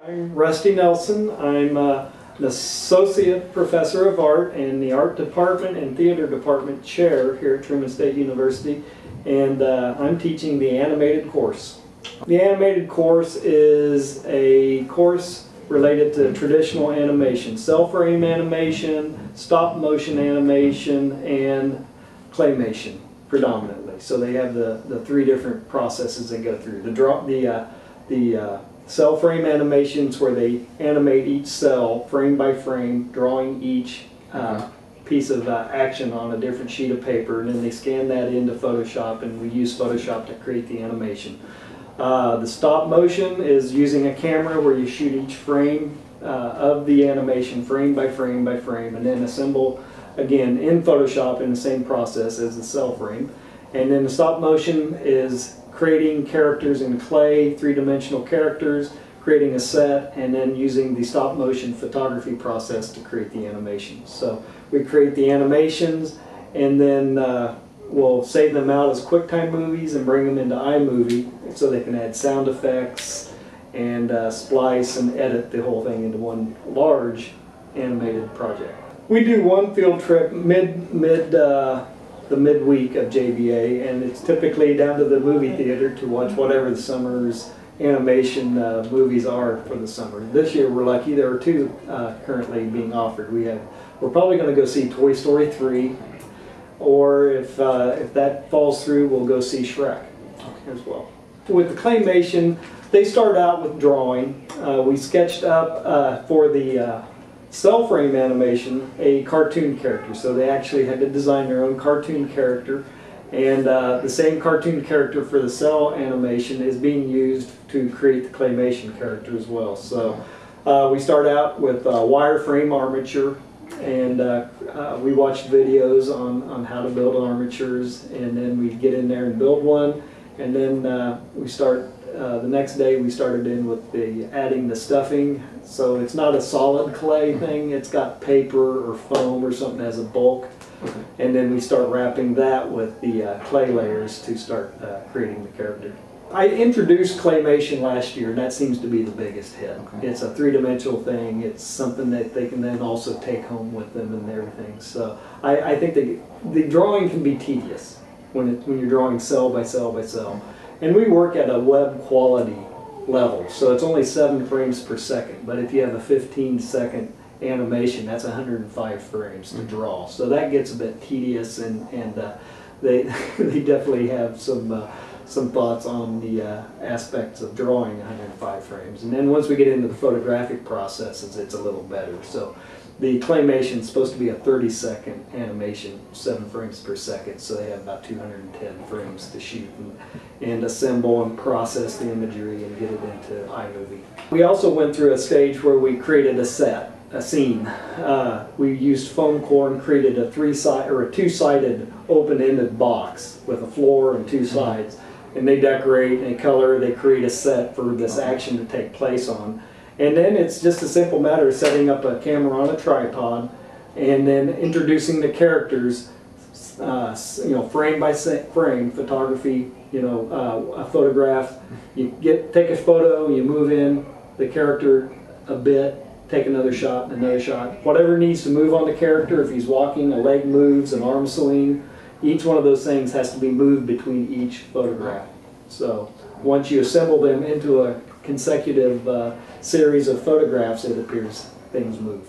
I'm Rusty Nelson. I'm an associate professor of art and the art department and theater department chair here at Truman State University, and I'm teaching the animated course. The animated course is a course related to traditional animation, cell-frame animation, stop-motion animation, and claymation predominantly. So they have the three different processes they go through. The cell frame animations, where they animate each cell frame by frame, drawing each piece of action on a different sheet of paper, and then they scan that into Photoshop, and we use Photoshop to create the animation. The stop motion is using a camera where you shoot each frame of the animation frame by frame by frame, and then assemble again in Photoshop in the same process as the cell frame. And then the stop motion is creating characters in clay, three-dimensional characters, creating a set, and then using the stop motion photography process to create the animations. So we create the animations, and then we'll save them out as QuickTime movies and bring them into iMovie so they can add sound effects and splice and edit the whole thing into one large animated project. We do one field trip the midweek of JVA, and it's typically down to the movie theater to watch whatever the summer's animation movies are for the summer. This year we're lucky, there are two currently being offered. We're probably going to go see Toy Story 3, or if that falls through, we'll go see Shrek as well. With the claymation, they start out with drawing. We sketched up for the cell frame animation a cartoon character, so they actually had to design their own cartoon character, and the same cartoon character for the cell animation is being used to create the claymation character as well. So we start out with wireframe armature, and we watched videos on how to build armatures, and then we get in there and build one, and then we start the next day we started in with adding the stuffing. So it's not a solid clay thing, it's got paper or foam or something as a bulk. And then we start wrapping that with the clay layers to start creating the character. I introduced claymation last year, and that seems to be the biggest hit. Okay. It's a three-dimensional thing. It's something that they can then also take home with them and everything. So I think the drawing can be tedious when you're drawing cell by cell by cell. And we work at a web quality level, so it's only 7 frames per second. But if you have a 15-second animation, that's 105 frames to draw. So that gets a bit tedious, and they definitely have some thoughts on the aspects of drawing 105 frames. And then once we get into the photographic processes, it's a little better. So the claymation is supposed to be a 30-second animation, 7 frames per second, so they have about 210 frames to shoot and assemble and process the imagery and get it into iMovie. We also went through a stage where we created a set, a scene. We used foam core and created a two-sided open-ended box with a floor and 2 sides. And they decorate, they color, they create a set for this action to take place on. And then it's just a simple matter of setting up a camera on a tripod and then introducing the characters, frame by frame photography, a photograph. You take a photo, you move in the character a bit, take another shot, whatever needs to move on the character. If he's walking, a leg moves, an arm swing. Each one of those things has to be moved between each photograph. So once you assemble them into a consecutive series of photographs, it appears things move.